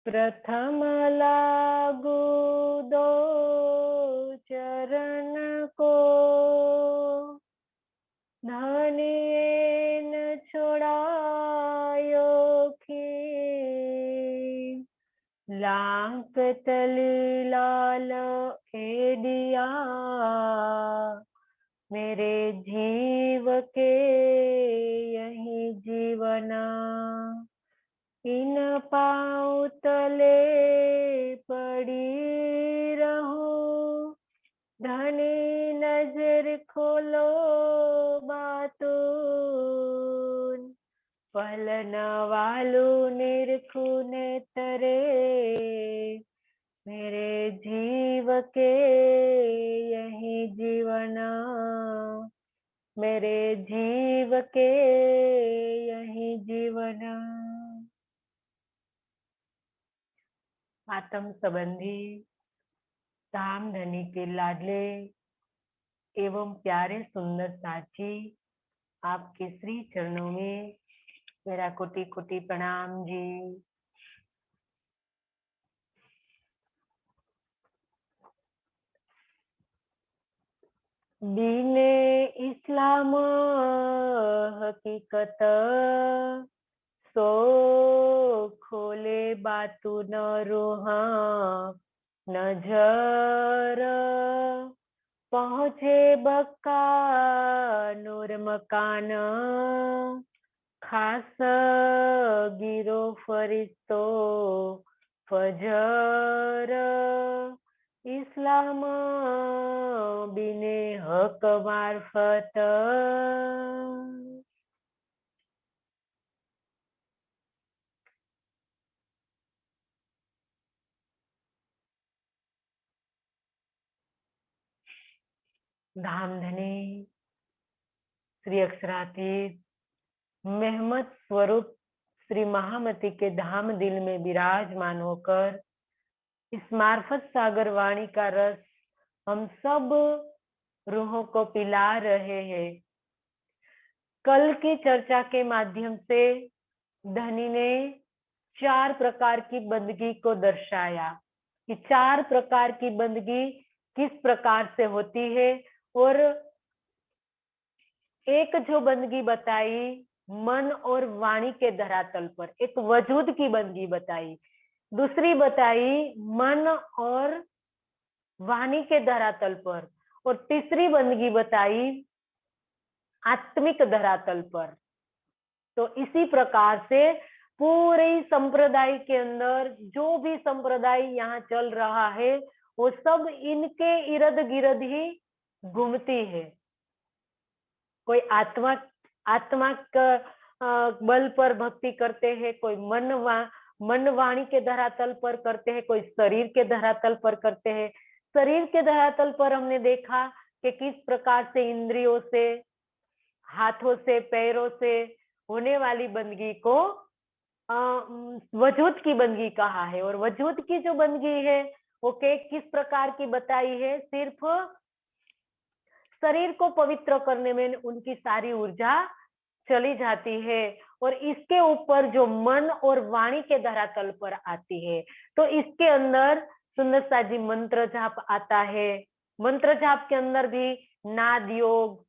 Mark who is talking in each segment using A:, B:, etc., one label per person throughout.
A: प्रथम लागू दो चरण को, धनिये न छोड़ायो खीन, लांक तली लाल एडिया, मेरे जीव के यही जीवना, इन पाँव तले पड़ी रहूं, धनी नजर खोलो बातून, पलन वालू निरखूने तरे, मेरे जीव के यही जीवना, मेरे जीव के यही जीवना। आत्म संबंधी धाम धनी के लाडले एवं प्यारे सुंदर साची, आपके श्री चरणों में मेरा कोटि कोटि प्रणाम जी। दीने इस्लाम हकीकत, सो खोले बातू न रूहा नजर, पहुँचे बक्का नूर मकान, खास गिरो फरिश्तो फजर, इस्लाम बिने हक मार्फत। धामधनी श्री अक्षरातीत मेहमत स्वरूप श्री महामती के धाम दिल में विराजमान होकर इस मार्फत सागर वाणी का रस हम सब रूहों को पिला रहे हैं। कल की चर्चा के माध्यम से धनी ने 4 प्रकार की बंदगी को दर्शाया कि 4 प्रकार की बंदगी किस प्रकार से होती है, और एक जो बंदगी बताई मन और वाणी के धरातल पर, एक वजूद की बंदगी बताई, दूसरी बताई मन और वाणी के धरातल पर, और तीसरी बंदगी बताई आत्मिक धरातल पर। तो इसी प्रकार से पूरे संप्रदाय के अंदर जो भी संप्रदाय यहाँ चल रहा है वो सब इनके इर्द गिर्द ही घूमती है। कोई आत्मा का बल पर भक्ति करते हैं, कोई मन वाणी के धरातल पर करते हैं, कोई शरीर के धरातल पर करते हैं। शरीर के धरातल पर हमने देखा कि किस प्रकार से इंद्रियों से, हाथों से, पैरों से होने वाली बंदगी को वजूद की बंदगी कहा है, और वजूद की जो बंदगी है वो किस प्रकार की बताई है, सिर्फ शरीर को पवित्र करने में उनकी सारी ऊर्जा चली जाती है, और इसके ऊपर जो मन और वाणी के धरातल पर आती है तो इसके अंदर सुंदर सा जी मंत्र जाप आता है। मंत्र जाप के अंदर भी नाद योग,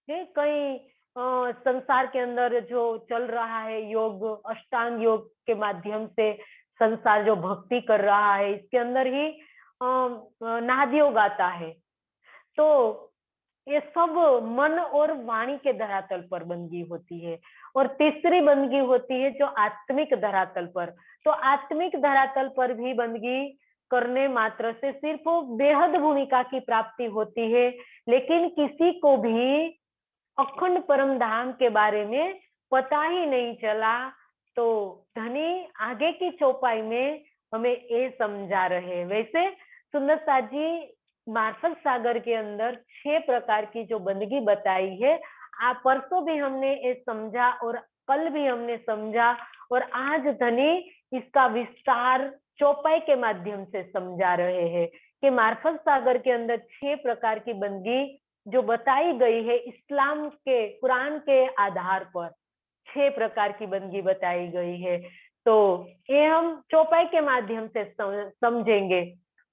A: कई संसार के अंदर जो चल रहा है योग, अष्टांग योग के माध्यम से संसार जो भक्ति कर रहा है, इसके अंदर ही नाद योग आता है। तो ये सब मन और वाणी के धरातल पर बंदगी होती है। और तीसरी बंदगी होती है जो आत्मिक धरातल पर। तो आत्मिक धरातल पर भी बंदगी करने मात्र से सिर्फ बेहद भूमिका की प्राप्ति होती है, लेकिन किसी को भी अखंड परम धाम के बारे में पता ही नहीं चला। तो धनी आगे की चौपाई में हमें ये समझा रहे हैं। वैसे सुंदर सा जी मार्फत सागर के अंदर 6 प्रकार की जो बंदगी बताई है, आप परसों भी हमने ये समझा और कल भी हमने समझा, और आज धनी इसका विस्तार चौपाई के माध्यम से समझा रहे हैं कि मार्फत सागर के अंदर 6 प्रकार की बंदगी जो बताई गई है इस्लाम के कुरान के आधार पर 6 प्रकार की बंदगी बताई गई है। तो ये हम चौपाई के माध्यम से समझेंगे।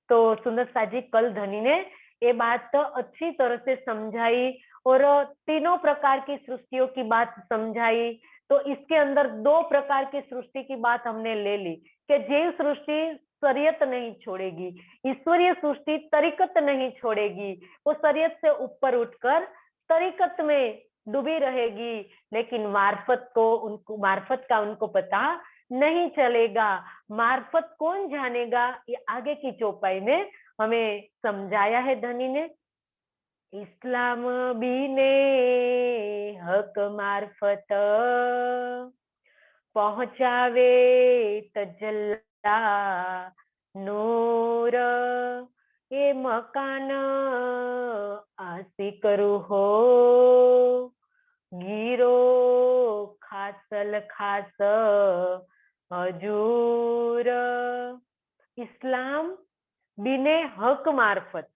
A: तो सुंदर साजी कल धनी ने ये बात तो अच्छी तरह से समझाई और तीनों प्रकार की सृष्टियों की बात समझाई। तो इसके अंदर दो प्रकार की सृष्टि की बात हमने ले ली कि जीव सृष्टि शरीयत नहीं छोड़ेगी, ईश्वरीय सृष्टि तरीकत नहीं छोड़ेगी, वो शरीयत से ऊपर उठकर तरीकत में डूबी रहेगी, लेकिन मार्फत का उनको पता नहीं चलेगा। मार्फत कौन जानेगा, ये आगे की चौपाई में हमें समझाया है धनी ने। इस्लाम बीने हक मार्फत पहुंचावे तजल्ला नूर, ये मकान आसी करू हो गीरो खासल खास हजूर। इस्लाम बिने हक मार्फत,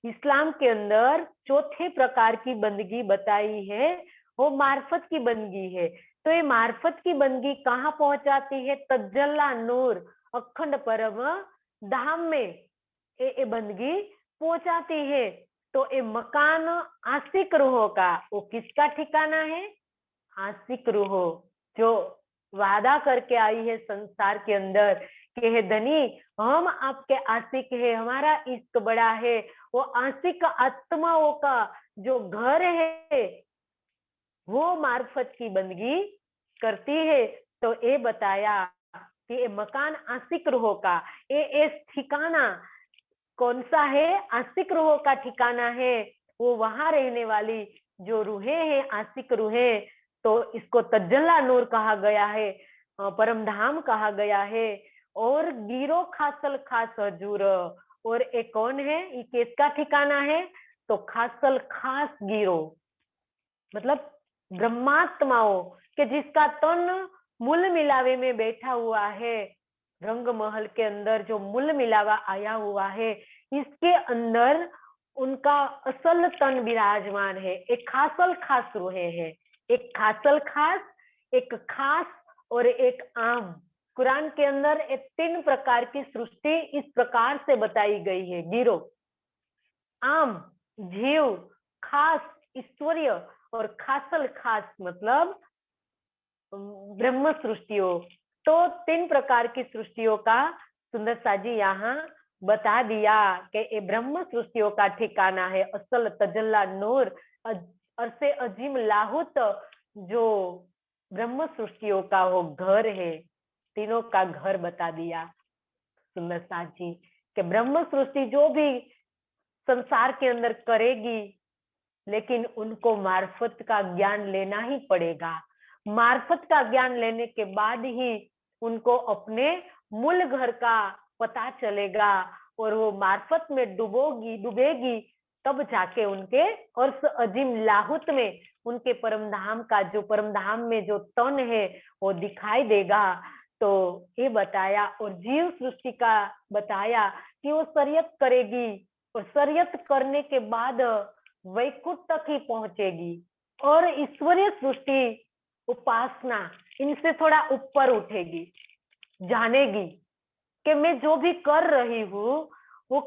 A: इस्लाम के अंदर चौथे प्रकार की बंदगी बताई है, वो मार्फत की बंदगी है। तो ये मार्फत की बंदगी कहाँ पहुंचाती है? तजल्ला नूर, अखंड परम धाम में ये बंदगी पहुंचाती है। तो ये मकान आशिक रूहों का, वो किसका ठिकाना है? आशिक रूहो, जो वादा करके आई है संसार के अंदर कि हे धनी, हम आपके आशिक है, हमारा इश्क बड़ा है। वो आशिक आत्माओं का जो घर है, वो मार्फत की बंदगी करती है। तो ये बताया कि ये मकान आशिक रूहों का, ये ठिकाना कौन सा है? आशिक रूहों का ठिकाना है। वो वहां रहने वाली जो रूहें हैं, आशिक रूहें, तो इसको तजल्ला नूर कहा गया है, परम धाम कहा गया है। और गिरो खासल खास हजूर, और एक कौन है, ये किसका ठिकाना है? तो खासल खास गिरो, मतलब ब्रह्मात्माओं के जिसका तन मूल मिलावे में बैठा हुआ है, रंग महल के अंदर जो मूल मिलावा आया हुआ है, इसके अंदर उनका असल तन विराजमान है। एक खासल खास रूहे है, एक खासल खास, एक खास और एक आम। कुरान के अंदर एक तीन प्रकार की सृष्टि इस प्रकार से बताई गई है। गिरो, आम, जीव, खास ईश्वरीय, और खासल खास मतलब ब्रह्म सृष्टियों। तो तीन प्रकार की सृष्टियों का सुंदर साजी यहाँ बता दिया कि ये ब्रह्म सृष्टियों का ठिकाना है, असल तजल्ला नूर अरसे अजीम लाहुत, जो ब्रह्म सृष्टियों का वो घर है, तीनों का घर बता दिया सुंदर साजी कि ब्रह्म सृष्टि जो भी संसार के अंदर करेगी, लेकिन उनको मार्फत का ज्ञान लेना ही पड़ेगा। मार्फत का ज्ञान लेने के बाद ही उनको अपने मूल घर का पता चलेगा, और वो मार्फत में डूबेगी, तब जाके उनके और अजीम लाहुत में उनके परम धाम का, जो परम धाम में जो तन है, वो दिखाई देगा। तो ये बताया, और जीव सृष्टि का बताया कि वो शरीयत करेगी, और शरीयत करने के बाद वैकुंठ तक ही पहुंचेगी, और ईश्वरीय सृष्टि उपासना इनसे थोड़ा ऊपर उठेगी, जानेगी कि मैं जो भी कर रही हूँ वो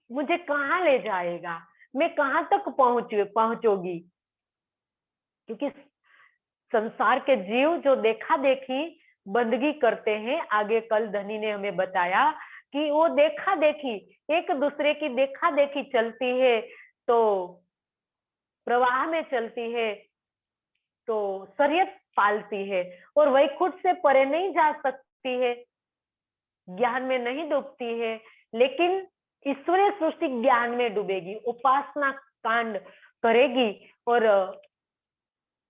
A: मुझे कहाँ ले जाएगा, मैं कहाँ तक पहुंचोगी। क्योंकि संसार के जीव जो देखा देखी बंदगी करते हैं, आगे कल धनी ने हमें बताया कि वो देखा देखी, एक दूसरे की देखा देखी चलती है, तो प्रवाह में चलती है, तो शरीयत पालती है, और वैकुंठ से परे नहीं जा सकती है, ज्ञान में नहीं डूबती है, लेकिन ईश्वरीय सृष्टि ज्ञान में डूबेगी, उपासना कांड करेगी, और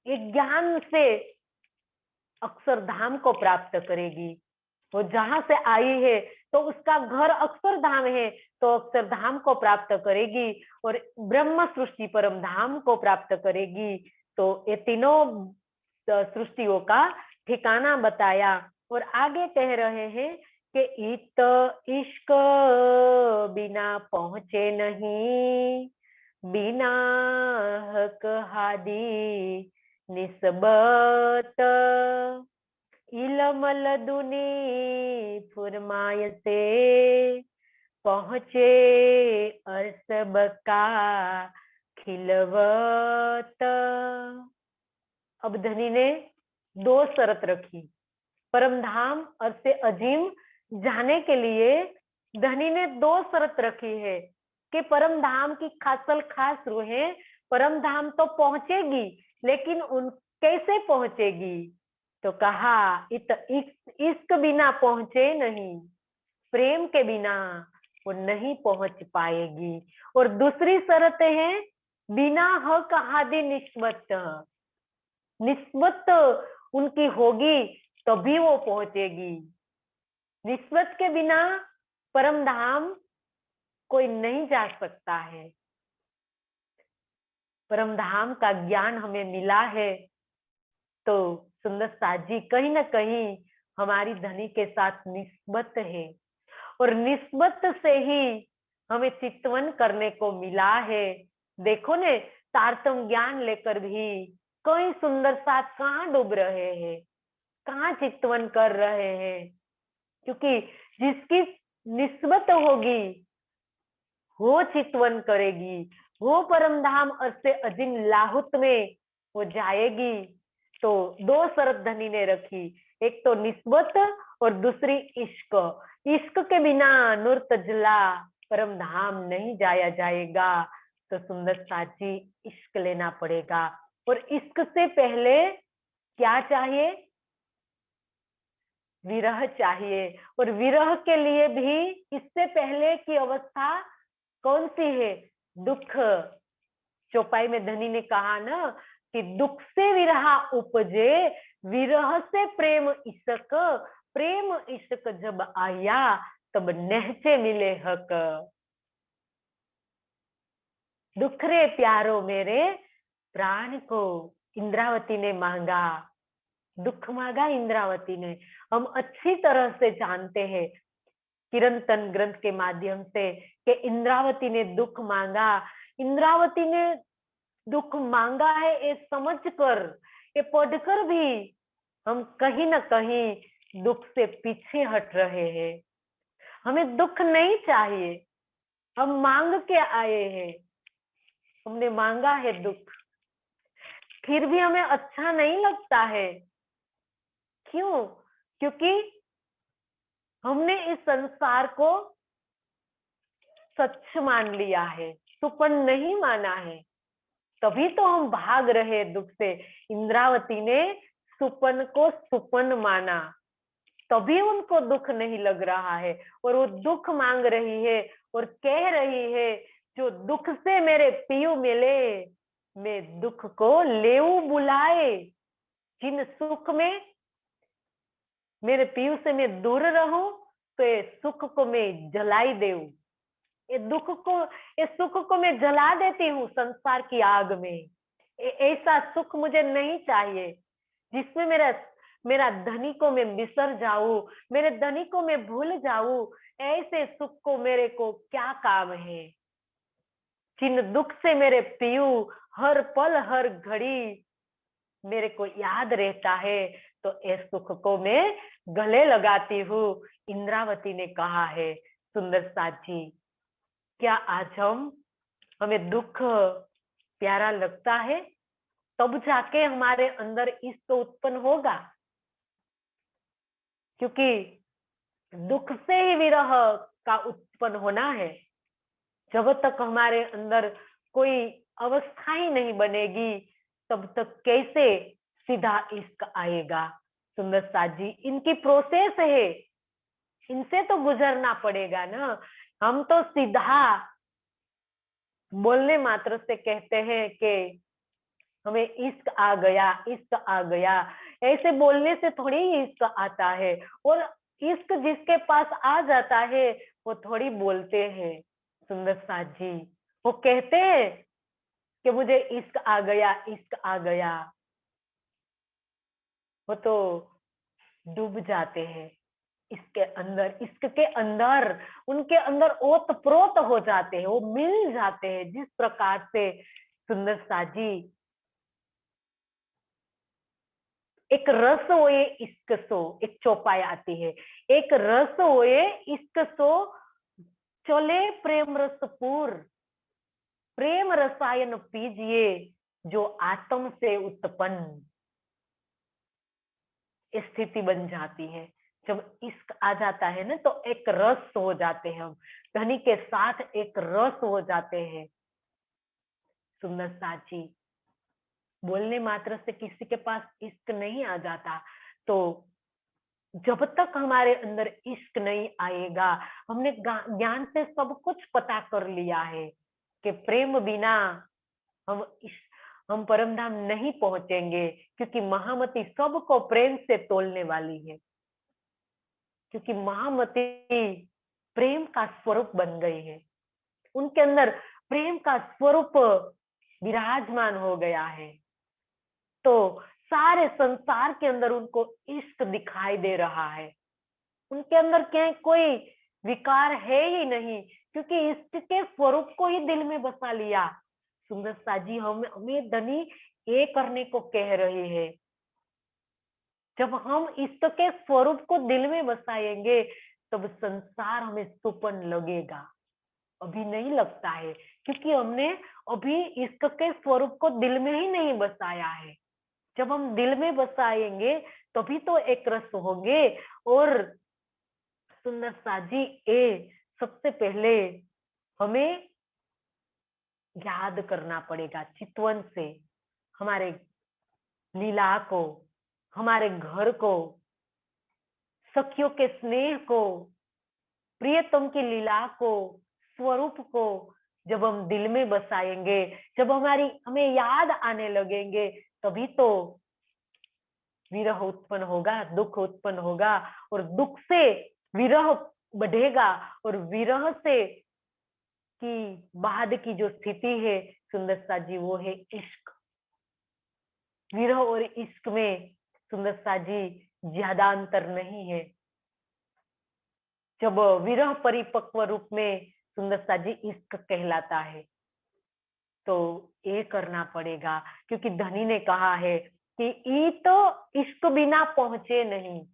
A: ये ज्ञान से अक्षरधाम को प्राप्त करेगी। वो जहां से आई है तो उसका घर अक्षरधाम है, तो अक्षरधाम को प्राप्त करेगी, और ब्रह्म सृष्टि परम धाम को प्राप्त करेगी। तो ये तीनों सृष्टियों का ठिकाना बताया, और आगे कह रहे हैं कि इत इश्क बिना पहुंचे नहीं, बिना हक हादी निस्बत, इलमल दुनी फुरमाय से पहुंचे अरसब का खिलवत। अब धनी ने दो शर्त रखी। परम धाम अरसे अजीम जाने के लिए धनी ने दो शर्त रखी है कि परम धाम की खासल खास रूहें परम धाम तो पहुंचेगी, लेकिन उन कैसे पहुंचेगी? तो कहा इश्क बिना पहुंचे नहीं, प्रेम के बिना वो नहीं पहुंच पाएगी। और दूसरी शर्त है बिना हक आदि निस्बत, निस्बत उनकी होगी तभी वो पहुंचेगी। निस्बत के बिना परम धाम कोई नहीं जा सकता है। परम धाम का ज्ञान हमें मिला है तो सुंदर साथ जी कहीं ना कहीं हमारी धनी के साथ निस्बत है, और निस्बत से ही हमें चितवन करने को मिला है। देखो ने, तारतम ज्ञान लेकर भी कई सुंदर साथ कहाँ डूब रहे हैं, कहाँ चितवन कर रहे हैं, क्योंकि जिसकी निस्बत होगी वो चितवन करेगी, वो परम धाम अरसे अजीम लाहुत में वो जाएगी। तो दो शर्त धनी ने रखी, एक तो निस्बत और दूसरी इश्क। इश्क के बिना नूर तजला परम धाम नहीं जाया जाएगा। तो सुंदर साची इश्क लेना पड़ेगा, और इश्क से पहले क्या चाहिए? विरह चाहिए। और विरह के लिए भी इससे पहले की अवस्था कौन सी है? दुख। चौपाई में धनी ने कहा ना कि दुख से विरहा उपजे, विरह से प्रेम इश्क, प्रेम इश्क जब आया तब नहचे मिले हक। दुख रे प्यारो मेरे प्राण को इंद्रावती ने मांगा, दुख मांगा इंद्रावती ने। हम अच्छी तरह से जानते हैं किरंतन ग्रंथ के माध्यम से कि इंद्रावती ने दुख मांगा। इंद्रावती ने दुख मांगा है ये समझकर, ये पढ़कर भी हम कहीं ना कहीं दुख से पीछे हट रहे हैं। हमें दुख नहीं चाहिए, हम मांग के आए हैं, हमने मांगा है दुख, फिर भी हमें अच्छा नहीं लगता है। क्यों? क्योंकि हमने इस संसार को सच मान लिया है, सुपन नहीं माना है, तभी तो हम भाग रहे दुख से। इंद्रावती ने सुपन को सुपन माना, तभी उनको दुख नहीं लग रहा है, और वो दुख मांग रही है और कह रही है जो दुख से मेरे पियू मिले, मैं दुख को लेऊ बुलाए। जिन सुख में मेरे पियू से मैं दूर रहूं तो ये सुख को मैं जलाई देऊ, ये दुख को, ये सुख को मैं जला देती हूँ संसार की आग में। ऐसा सुख मुझे नहीं चाहिए जिसमें मेरा मेरा धनी को मैं बिसर जाऊं, मेरे धनी को मैं भूल जाऊं। ऐसे सुख को मेरे को क्या काम है? जिन दुख से मेरे पियू हर पल हर घड़ी मेरे को याद रहता है, तो इस सुख को मैं गले लगाती हूँ। इंद्रावती ने कहा है सुंदर साची, क्या आज हमें दुख प्यारा लगता है? तब जाके हमारे अंदर इश्क उत्पन्न होगा, क्योंकि दुख से ही विरह का उत्पन्न होना है। जब तक हमारे अंदर कोई अवस्था ही नहीं बनेगी तब तक कैसे सीधा इश्क आएगा? सुंदर साथ जी, इनकी प्रोसेस है, इनसे तो गुजरना पड़ेगा ना। हम तो सीधा बोलने मात्र से कहते हैं कि हमें इश्क आ गया, इश्क आ गया। ऐसे बोलने से थोड़ी इश्क आता है, और इश्क जिसके पास आ जाता है वो थोड़ी बोलते हैं। सुंदर साथ जी वो कहते हैं कि मुझे इश्क आ गया, इश्क आ गया, वो तो डूब जाते हैं इसके अंदर, इश्क के अंदर, उनके ओत प्रोत हो जाते हैं, वो मिल जाते हैं। जिस प्रकार से सुंदर साजी एक रस होए इश्क सो, एक चौपाई आती है, एक रस होए इश्क सो, चले प्रेम रसपूर, प्रेम रसायन पीजिए जो आत्म से उत्पन्न। स्थिति बन जाती है जब इश्क आ जाता है ना, तो एक रस हो जाते हैं हम, धनी के साथ एक रस हो जाते हैं। सुंदर साची, बोलने मात्र से किसी के पास इश्क नहीं आ जाता, तो जब तक हमारे अंदर इश्क नहीं आएगा, हमने ज्ञान से सब कुछ पता कर लिया है कि प्रेम बिना हम हम परम धाम नहीं पहुंचेंगे, क्योंकि महामती सबको प्रेम से तोलने वाली है, क्योंकि महामती प्रेम का स्वरूप बन गई है, उनके अंदर प्रेम का स्वरूप विराजमान हो गया है। तो सारे संसार के अंदर उनको इश्क दिखाई दे रहा है, उनके अंदर क्या कोई विकार है ही नहीं, क्योंकि इश्क के स्वरूप को ही दिल में बसा लिया। सुंदर साजी हमें धनी ये करने को कह रही है, जब हम इश्क के स्वरूप को दिल में बसाएंगे तब संसार हमें सुपन लगेगा, अभी नहीं लगता है, क्योंकि हमने अभी इश्क के स्वरूप को दिल में ही नहीं बसाया है। जब हम दिल में बसाएंगे तभी तो एक रस होंगे। और सुंदर साजी ए सबसे पहले हमें याद करना पड़ेगा चितवन से, हमारे लीला को, हमारे घर को, सखियों के स्नेह को, प्रियतम की लीला को, स्वरूप को जब हम दिल में बसाएंगे, जब हमें याद आने लगेंगे, तभी तो विरह उत्पन्न होगा, दुख उत्पन्न होगा, और दुख से विरह बढ़ेगा, और विरह से की बाद की जो स्थिति है सुंदरता जी, वो है इश्क। विरह और इश्क में सुंदरता जी ज्यादा अंतर नहीं है। जब विरह परिपक्व रूप में सुंदरता जी इश्क कहलाता है, तो ये करना पड़ेगा, क्योंकि धनी ने कहा है कि ई तो इश्क बिना पहुंचे नहीं,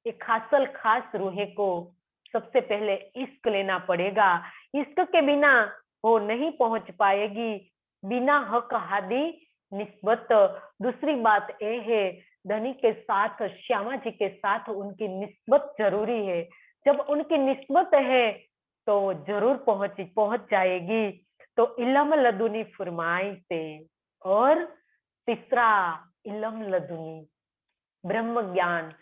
A: एक खासल खास रूहे को सबसे पहले इश्क लेना पड़ेगा, इश्क के बिना वो नहीं पहुंच पाएगी, बिना हक हादी निस्बत। दूसरी बात ये है, धनी के साथ, श्यामा जी के साथ उनकी निस्बत जरूरी है, जब उनकी निस्बत है तो जरूर पहुंच जाएगी। तो इलम लदुनी फुरमाई से, और तीसरा इलम लदुनी ब्रह्म ज्ञान,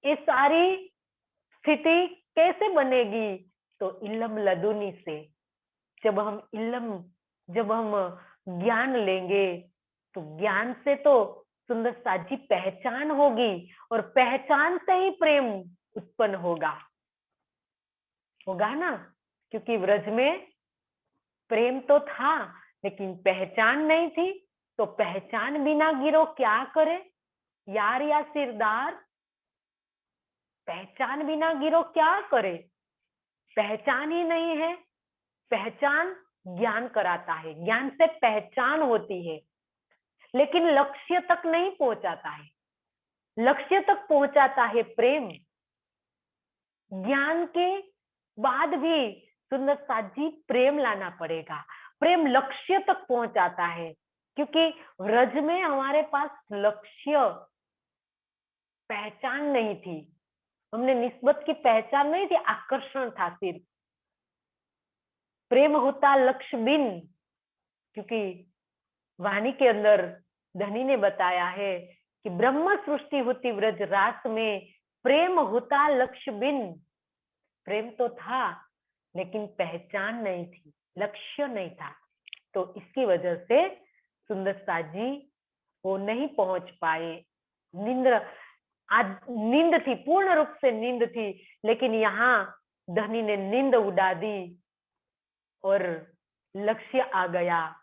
A: ये सारी स्थिति कैसे बनेगी? तो इलम लदुनी से, जब हम ज्ञान लेंगे तो ज्ञान से तो सुंदर साजी पहचान होगी, और पहचान से ही प्रेम उत्पन्न होगा ना, क्योंकि व्रज में प्रेम तो था लेकिन पहचान नहीं थी, तो पहचान बिना गिरो क्या करे यार या सिरदार, पहचान बिना गिरो क्या करे, पहचान ही नहीं है। पहचान ज्ञान कराता है, ज्ञान से पहचान होती है, लेकिन लक्ष्य तक नहीं पहुंचाता है, लक्ष्य तक पहुंचाता है प्रेम। ज्ञान के बाद भी सुंदर साजी प्रेम लाना पड़ेगा, प्रेम लक्ष्य तक पहुंचाता है, क्योंकि व्रज में हमारे पास लक्ष्य पहचान नहीं थी, हमने निस्बत की पहचान नहीं थी, आकर्षण था सिर्फ। प्रेम होता लक्ष्य बिन, क्योंकि वाणी के अंदर धनी ने बताया है कि ब्रह्म सृष्टि होती व्रज रास में, प्रेम होता लक्ष्य बिन। प्रेम तो था लेकिन पहचान नहीं थी, लक्ष्य नहीं था, तो इसकी वजह से सुंदर साजी वो नहीं पहुंच पाए। नींद थी, पूर्ण रूप से नींद थी, लेकिन यहाँ धनी ने नींद उड़ा दी और लक्ष्य आ गया।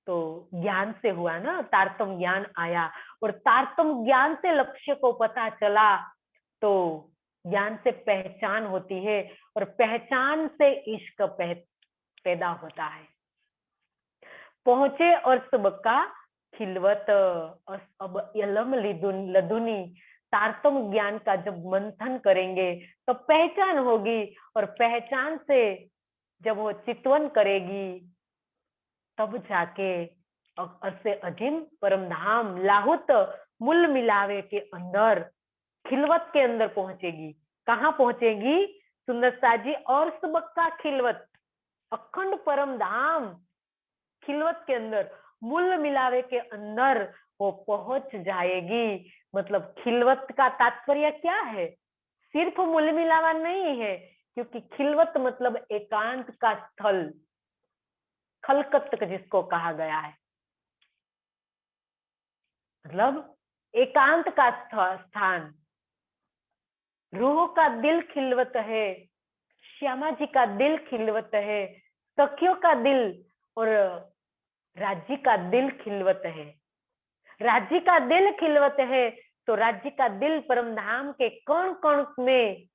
A: तो ज्ञान से हुआ ना, तारतम ज्ञान आया, और तारतम ज्ञान से लक्ष्य को पता चला, तो ज्ञान से पहचान होती है, और पहचान से इश्क पैदा होता है। पहुंचे और सबका खिलवत अब यलम लदुनी, तारतम ज्ञान का जब मंथन करेंगे तो पहचान होगी, और पहचान से जब वो चितवन करेगी तब जाके असे अजीम परम धाम लाहुत मूल मिलावे के अंदर, खिलवत के अंदर पहुंचेगी। कहाँ पहुंचेगी सुंदरता जी? और सबका खिलवत, अखंड परम धाम खिलवत के अंदर, मूल मिलावे के अंदर वो पहुंच जाएगी। मतलब खिलवत का तात्पर्य क्या है? सिर्फ मूल मिलावा नहीं है, क्योंकि खिलवत मतलब एकांत का स्थल, खलकत जिसको कहा गया है, मतलब एकांत का स्थान। रूह का दिल खिलवत है, श्यामा जी का दिल खिलवत है, सखियों का दिल और राज्य का दिल खिलवत है। राज्य का दिल खिलवत है तो राज्य का दिल परम धाम के कौन कौन में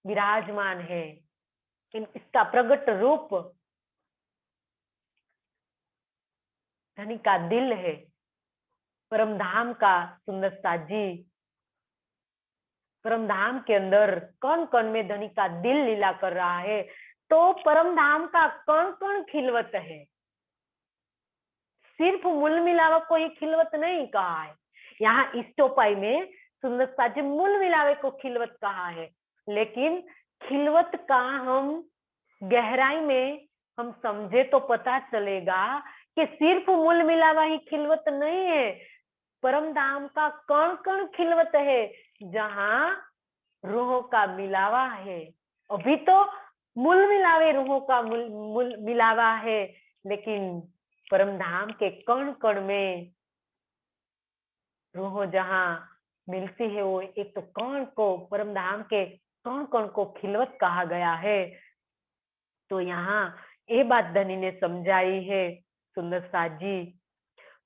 A: विराजमान है, इसका प्रगट रूप धनी का दिल है, परम धाम का। सुंदरता जी, परम धाम के अंदर कौन कौन में धनी का दिल लीला कर रहा है, तो परम धाम का कौन कौन खिलवत है। सिर्फ मूल मिलावा को ही खिलवत नहीं कहा है, यहाँ इस चौपाई में सुंदरता जी मूल मिलावे को खिलवत कहा है। लेकिन खिलवत का हम गहराई में हम समझे तो पता चलेगा कि सिर्फ मूल मिलावा ही खिलवत नहीं है, परम धाम का कौन कौन खिलवत है, जहाँ रूहों का मिलावा है। अभी तो मूल मिलावे रूहों का मूल मिलावा है, लेकिन परम धाम के कण कण में रूह जहाँ मिलती है, वो एक तो कण को, परम धाम के कण कण को खिलवत कहा गया है। तो यहाँ ये बात धनी ने समझाई है सुंदर साथ जी।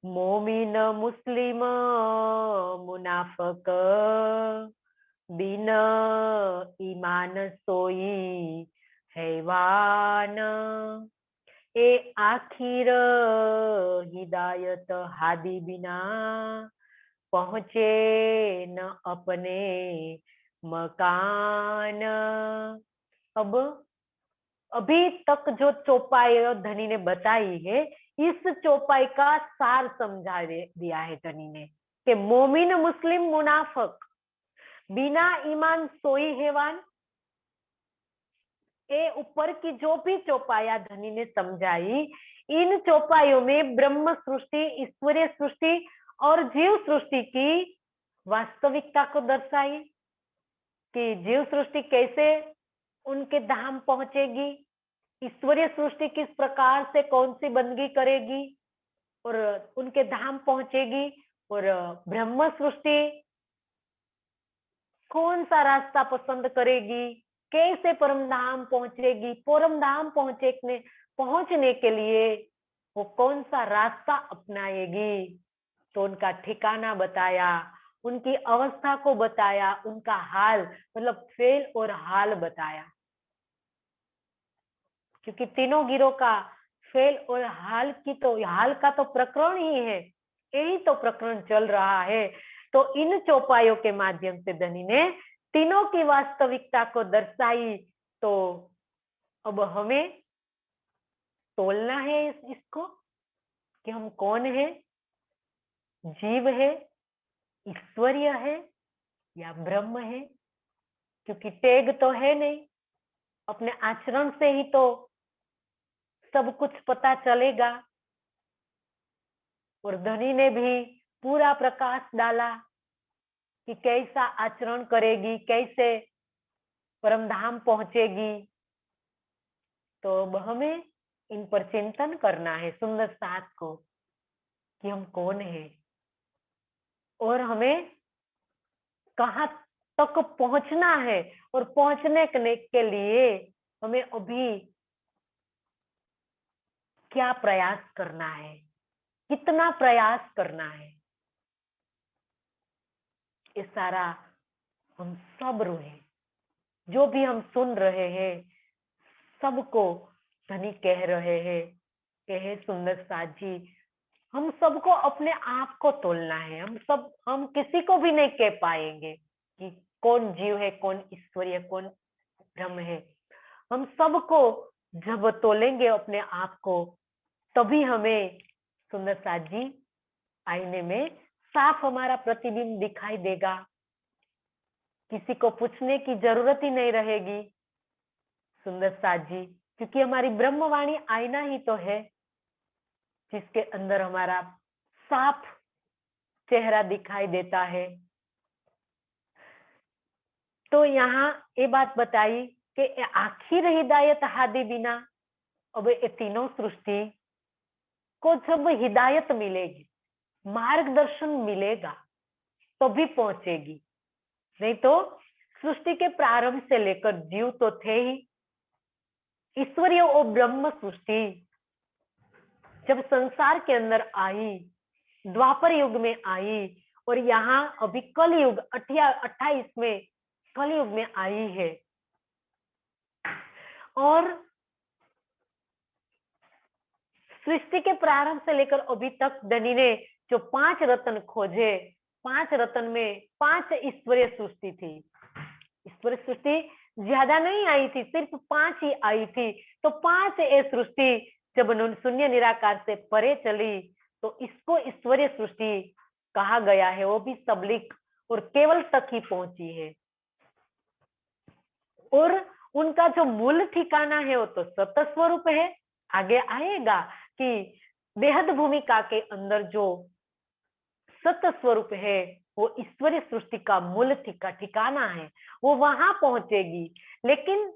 A: मोमिन मुस्लिम मुनाफक बिन ईमान सोई हैवान, ए आखिर हिदायत हादी बिना पहुंचे न अपने मकान। अब अभी तक जो चौपाई धनी ने बताई है, इस चौपाई का सार समझा दिया है धनी ने कि मोमिन मुस्लिम मुनाफक बिना ईमान सोई हैवान। ये ऊपर की जो भी चौपाया धनी ने समझाई, इन चौपाइयों में ब्रह्म सृष्टि, ईश्वरीय सृष्टि और जीव सृष्टि की वास्तविकता को दर्शाई कि जीव सृष्टि कैसे उनके धाम पहुंचेगी, ईश्वरीय सृष्टि किस प्रकार से कौन सी बंदगी करेगी और उनके धाम पहुंचेगी, और ब्रह्म सृष्टि कौन सा रास्ता पसंद करेगी, कैसे परम धाम पहुंचेगी, परम धाम पहुंचने के लिए वो कौन सा रास्ता अपनाएगी। तो उनका ठिकाना बताया, उनकी अवस्था को बताया, उनका हाल मतलब फेल और हाल बताया, क्योंकि तीनों गिरोह का फेल और हाल का तो प्रकरण ही है, यही तो प्रकरण चल रहा है। तो इन चौपाइयों के माध्यम से धनी ने तीनों की वास्तविकता को दर्शाई। तो अब हमें तोलना है इसको कि हम कौन है, जीव है, ईश्वरीय है या ब्रह्म है, क्योंकि टैग तो है नहीं, अपने आचरण से ही तो सब कुछ पता चलेगा। और धनी ने भी पूरा प्रकाश डाला कि कैसा आचरण करेगी, कैसे परम धाम पहुंचेगी। तो अब हमें इन पर चिंतन करना है सुंदर साथ को कि हम कौन है और हमें कहाँ तक पहुंचना है, और पहुंचने के लिए हमें अभी क्या प्रयास करना है, कितना प्रयास करना है। ये सारा हम सब रूहे जो भी हम सुन रहे हैं, सबको धनी कह रहे हैं कि हे सुंदर साथ जी, हम सबको अपने आप को तोलना है। हम किसी को भी नहीं कह पाएंगे कि कौन जीव है, कौन ईश्वरीय, कौन ब्रह्म है। हम सबको जब तोलेंगे अपने आप को, तभी हमें सुंदर साथ जी आईने में साफ हमारा प्रतिबिंब दिखाई देगा। किसी को पूछने की जरूरत ही नहीं रहेगी सुंदर साथ जी, क्योंकि हमारी ब्रह्मवाणी आईना ही तो है जिसके अंदर हमारा साफ चेहरा दिखाई देता है। तो यहाँ ये बात बताई कि आखिर हिदायत हादी बिना, अब ये तीनों सृष्टि को जब हिदायत मिलेगी, मार्गदर्शन मिलेगा, तभी पहुंचेगी। नहीं तो सृष्टि के प्रारंभ से लेकर जीव तो थे ही। ईश्वरीय और ब्रह्म सृष्टि जब संसार के अंदर आई, द्वापर युग में आई, और यहाँ अभी कलयुग 28 में कलयुग में आई है। और सृष्टि के प्रारंभ से लेकर अभी तक धनी ने जो 5 रत्न खोजे, 5 रत्न में 5 ईश्वरीय सृष्टि थी। ईश्वरीय सृष्टि ज्यादा नहीं आई थी, सिर्फ 5 ही आई थी। तो 5 ये सृष्टि जब शून्य निराकार से परे चली, तो इसको ईश्वरीय सृष्टि कहा गया है। वो भी सबलिक और केवल तक ही पहुंची है। और उनका जो मूल ठिकाना है वो तो सत स्वरूप है। आगे आएगा कि बेहद भूमिका के अंदर जो सत स्वरूप है वो ईश्वरीय सृष्टि का मूल ठिकाना है, वो वहां पहुंचेगी। लेकिन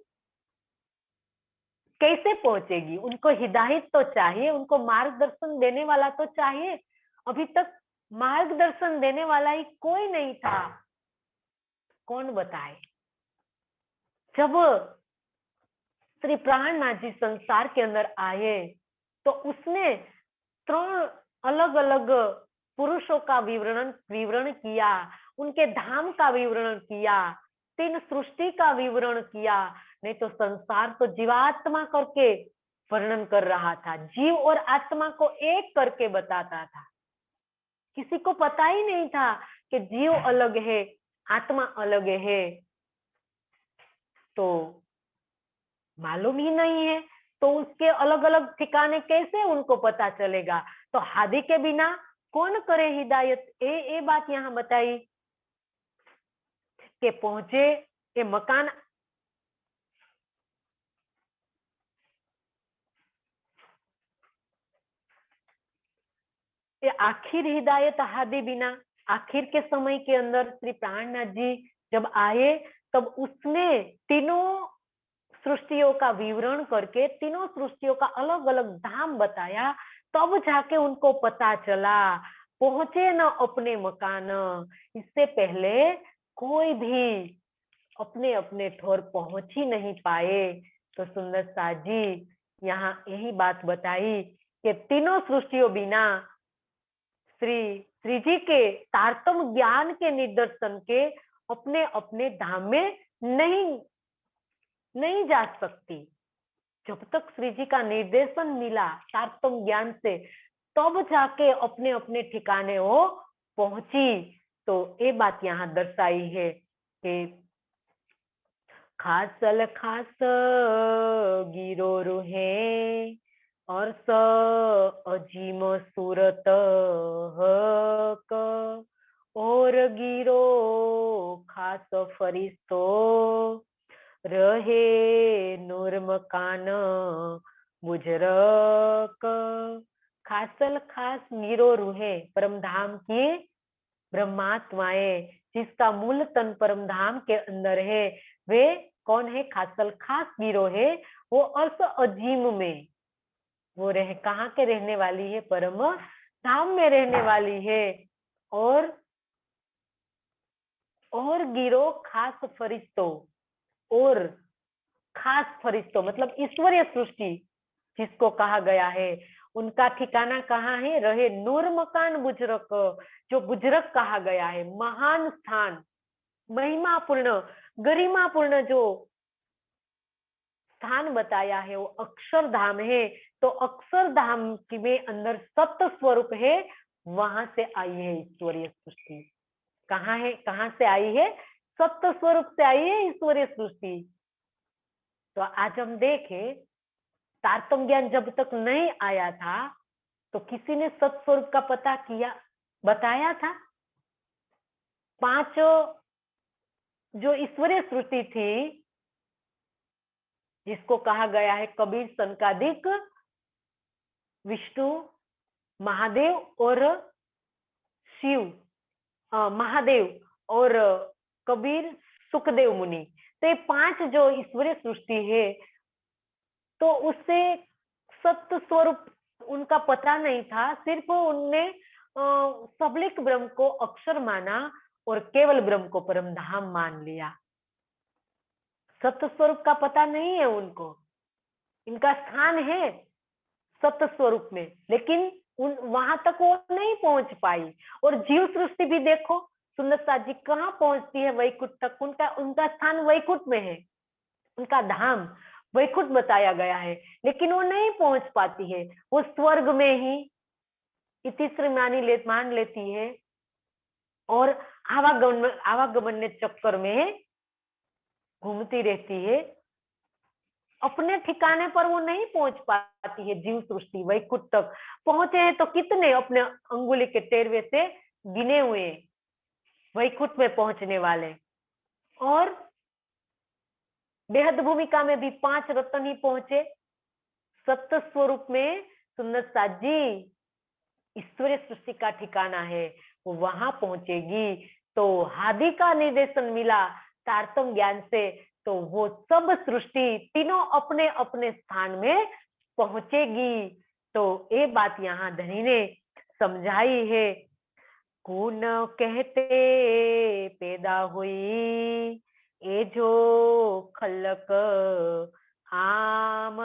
A: कैसे पहुंचेगी? उनको हिदायत तो चाहिए, उनको मार्गदर्शन देने वाला तो चाहिए। अभी तक मार्गदर्शन देने वाला ही कोई नहीं था। कौन बताए? जब श्री प्राणनाथ जी संसार के अंदर आए तो उसने 3 अलग अलग पुरुषों का विवरण किया, उनके धाम का विवरण किया, 3 सृष्टि का विवरण किया। नहीं तो संसार तो जीवात्मा करके वर्णन कर रहा था, जीव और आत्मा को एक करके बताता था। किसी को पता ही नहीं था कि जीव अलग है, आत्मा अलग है। तो मालूम ही नहीं है, तो उसके अलग अलग ठिकाने कैसे उनको पता चलेगा? तो हादी के बिना कौन करे हिदायत? ये बात यहाँ बताई कि पहुंचे ये मकान। ये आखिर हिदायत हादी बिना, आखिर के समय के अंदर श्री प्राणनाथ जी जब आए, तब उसने तीनों सृष्टियों का विवरण करके तीनों सृष्टियों का अलग अलग धाम बताया। तब जाके उनको पता चला, पहुंचे न अपने मकान। इससे पहले कोई भी अपने अपने ठोर पहुंच ही नहीं पाए। तो सुंदर साथ जी यहाँ यही बात बताई कि तीनों सृष्टियों बिना श्री जी के तारतम ज्ञान के निदर्शन के अपने अपने धाम में नहीं जा सकती। जब तक श्री जी का निर्देशन मिला तारतम ज्ञान से, तब जाके अपने अपने ठिकाने वो पहुंची। तो ये बात यहाँ दर्शाई है कि खासल खास गिरो रुहे और स अजीम सूरत हक और गिरो खास फरिश्तो रहे नूर मकान मुजरक। खासल खास गिरो रूहे, परम धाम की ब्रह्मात्माएं जिसका मूल तन परम धाम के अंदर है, वे कौन है? खासल खास गिरो है। वो अर्थ अजीम में वो कहाँ के रहने वाली है? परम धाम में रहने वाली है। और गिरो खास फरिश्तों, और खास फरिश्तों मतलब ईश्वरीय सृष्टि जिसको कहा गया है, उनका ठिकाना कहाँ है? रहे नूर मकान बुजरक, जो बुजरक कहा गया है, महान स्थान, महिमा पूर्ण, गरिमा पूर्ण जो स्थान बताया है वो अक्षरधाम है। तो अक्षरधाम में अंदर सप्त स्वरूप है, वहां से आई है ईश्वरीय सृष्टि। कहाँ है, कहाँ से आई है? सप्त स्वरूप से आई है ईश्वरीय सृष्टि। तो आज हम देखें, तारतम्य ज्ञान जब तक नहीं आया था तो किसी ने सत्स्वरूप का पता किया, बताया था? पांच जो ईश्वरीय सृष्टि थी, जिसको कहा गया है कबीर सनकादिक, विष्णु, महादेव और शिव, महादेव और कबीर, सुखदेव मुनि, तो ये पांच जो ईश्वरीय सृष्टि है, तो उससे सत्य स्वरूप उनका पता नहीं था। सिर्फ उनने सबलिक ब्रह्म को अक्षर माना और केवल ब्रह्म को परम धाम मान लिया। सत्य स्वरूप का पता नहीं है उनको। इनका स्थान है सत्य स्वरूप में, लेकिन वहां तक वो नहीं पहुंच पाई। और जीव सृष्टि भी देखो, सुंदरता जी कहाँ पहुंचती है? वैकुंठ तक। उनका उनका स्थान वैकुंठ में है, उनका धाम वैकुंठ बताया गया है, लेकिन वो नहीं पहुंच पाती है। वो स्वर्ग में ही इतिश्री मान लेती है और आवागमन के चक्कर में घूमती रहती है। अपने ठिकाने पर वो नहीं पहुंच पाती है। जीव सृष्टि वैकुंठ तक पहुंचे हैं तो कितने? अपने अंगुली के टेरवे से गिने हुए वैकुंठ में पहुंचने वाले। और बेहद भूमिका में भी 5 रत्न ही पहुंचे। सत्य स्वरूप में सुंदर साथ जी ईश्वरीय सृष्टि का ठिकाना है, वो वहां पहुंचेगी। तो हादि का निर्देशन मिला तारतम्य ज्ञान से, तो वो सब सृष्टि तीनों अपने अपने स्थान में पहुंचेगी। तो ये बात यहाँ धनी ने समझाई है। कौन कहते पैदा हुई ए जो खलक आम,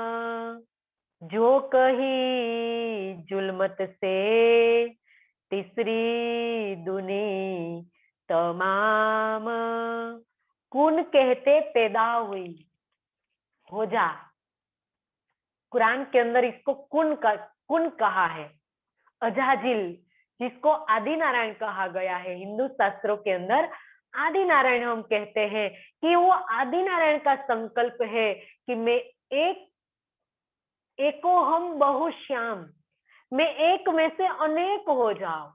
A: जो कही जुल्मत से तीसरी दुनी तमाम। कौन कहते पैदा हुई, हो जा। कुरान के अंदर इसको कुन कहा है। अजाजिल, जिसको आदि नारायण कहा गया है, हिंदू शास्त्रों के अंदर आदि नारायण हम कहते हैं कि वो आदि नारायण का संकल्प है कि मैं एको हम बहुश्याम, मैं एक में से अनेक हो जाओ।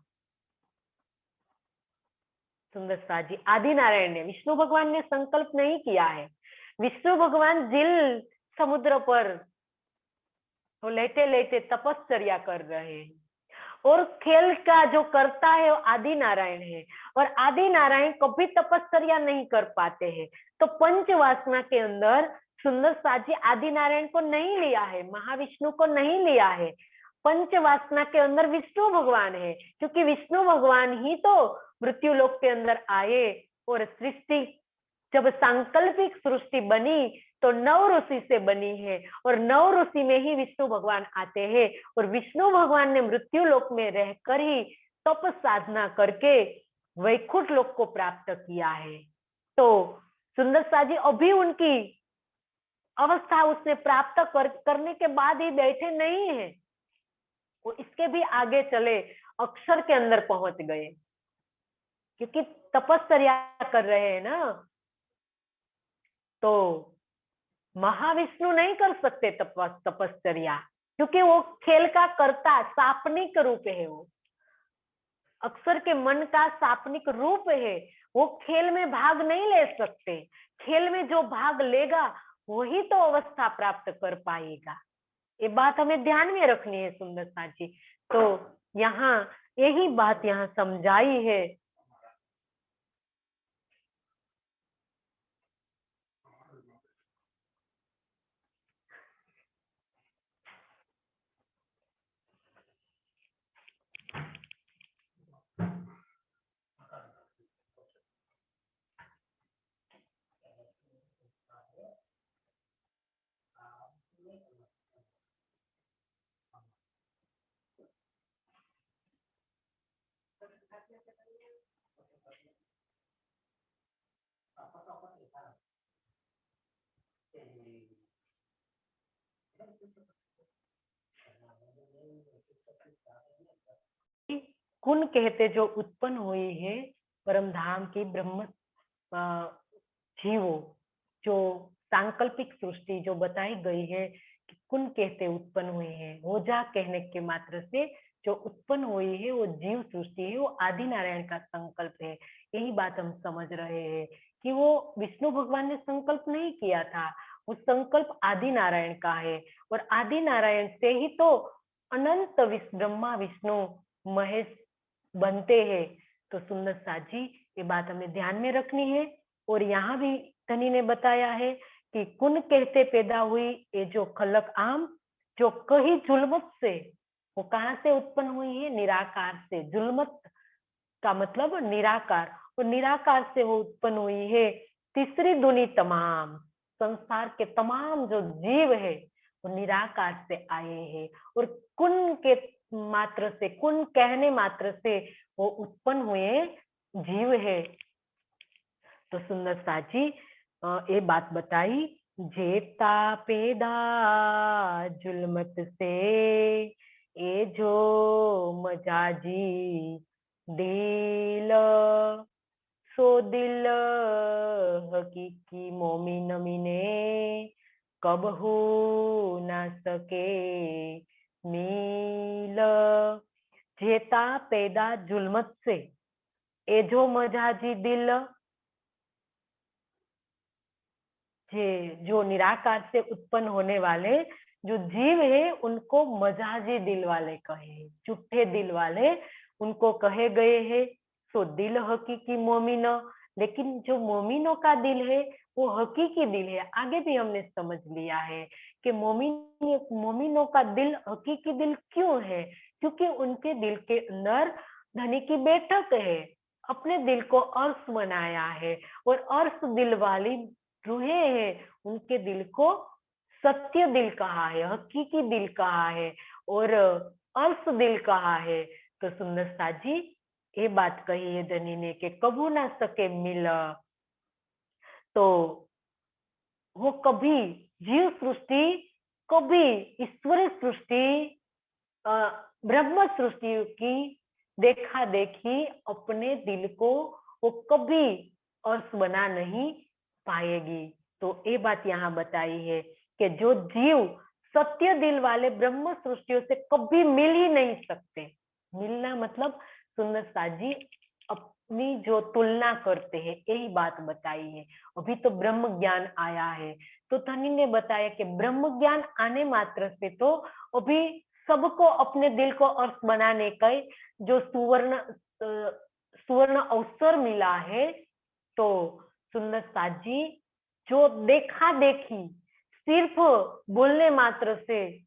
A: सुंदर साथ जी, आदि नारायण ने, विष्णु भगवान ने संकल्प नहीं किया है। विष्णु भगवान जिल समुद्र पर वो लेटे लेटे तपश्चर्या कर रहे हैं, और खेल का जो करता है वो आदि नारायण है। और आदि नारायण कभी तपश्चर्या नहीं कर पाते हैं। तो पंच वासना के अंदर सुंदर साथ जी आदि नारायण को नहीं लिया है, महाविष्णु को नहीं लिया है। पंच वासना के अंदर विष्णु भगवान है, क्योंकि विष्णु भगवान ही तो मृत्यु लोक के अंदर आए। और सृष्टि जब सांकल्पिक सृष्टि बनी तो 9 ऋषि से बनी है, और 9 ऋषि में ही विष्णु भगवान आते हैं। और विष्णु भगवान ने मृत्यु लोक में रहकर ही तप साधना करके वैकुंठ लोक को प्राप्त किया है। तो सुंदर सा जी अभी उनकी अवस्था उसने प्राप्त करने के बाद ही बैठे नहीं है, वो इसके भी आगे चले, अक्षर के अंदर पहुंच गए, क्योंकि तपश्चर्या कर रहे हैं ना। तो महाविष्णु नहीं कर सकते तपश्चर्या, क्योंकि वो खेल का कर्ता सापनिक रूप है। वो अक्षर के मन का सापनिक रूप है, वो खेल में भाग नहीं ले सकते। खेल में जो भाग लेगा वही तो अवस्था प्राप्त कर पाएगा। ये बात हमें ध्यान में रखनी है सुंदर साथ जी। तो यहाँ यही बात यहाँ समझाई है। कुन कहते जो उत्पन्न हुई है परम धाम की ब्रह्म जीवो, जो सांकल्पिक सृष्टि जो बताई गई है कि कुन कहते उत्पन्न हुई है, ओझा कहने के मात्र से जो उत्पन्न हुई है वो जीव सृष्टि है, वो आदि नारायण का संकल्प है। यही बात हम समझ रहे हैं कि वो विष्णु भगवान ने संकल्प नहीं किया था, वो संकल्प आदि नारायण का है। और आदि नारायण से ही तो अनंत ब्रह्मा विष्णु महेश बनते हैं। तो सुंदर साथ जी ये बात हमें ध्यान में रखनी है। और यहाँ भी धनी ने बताया है कि कुन कहते पैदा हुई ये जो खलक आम, जो कही जुलमत से, वो कहाँ से उत्पन्न हुई है? निराकार से। जुलमत का मतलब निराकार, और निराकार से वो उत्पन्न हुई है। तीसरी दुनी तमाम संसार के तमाम जो जीव है वो निराकार से आए हैं। और कुन के मात्र से, कुन कहने मात्र से वो उत्पन्न हुए जीव है। तो सुंदर साची ये बात बताई, जेता पैदा जुलमत से ए जो मजाजी दिल, सो दिल हकीकी मोमिन मिने कब हो ना सके नील। जेता पैदा जुलमत से ए जो मजाजी दिल, जो निराकार से उत्पन्न होने वाले जो जीव है उनको मजाजी दिल वाले कहे, झूठे दिल वाले उनको कहे गए हैं। सो दिल हकीकी मोमिन, लेकिन जो मोमिनों का दिल है वो हकीकी दिल है। आगे भी हमने समझ लिया है कि मोमिनों का दिल हकीकी दिल क्यों है? क्योंकि उनके दिल के अंदर धनी की बैठक है, अपने दिल को अर्श बनाया है। और अर्श दिल वाली रूहें हैं, उनके दिल को सत्य दिल कहा है, हकीकी दिल कहा है और अर्श दिल कहा है। तो सुंदर साजी ये बात कही है धनी ने कि कबू ना सके मिल। तो वो कभी जीव सृष्टि, कभी ईश्वरी सृष्टि, ब्रह्म सृष्टि की देखा देखी अपने दिल को वो कभी अर्श बना नहीं पाएगी। तो ये बात यहाँ बताई है कि जो जीव सत्य दिल वाले ब्रह्म सृष्टियों से कभी मिल ही नहीं सकते। मिलना मतलब सुंदर साजी अपनी जो तुलना करते हैं, यही बात बताई है। अभी तो ब्रह्म ज्ञान आया है, तो धनी ने बताया कि ब्रह्म ज्ञान आने मात्र से तो अभी सबको अपने दिल को अर्थ बनाने का जो सुवर्ण अवसर मिला है। तो सुंदर साजी जो देखा देखी सिर्फ बोलने मात्र से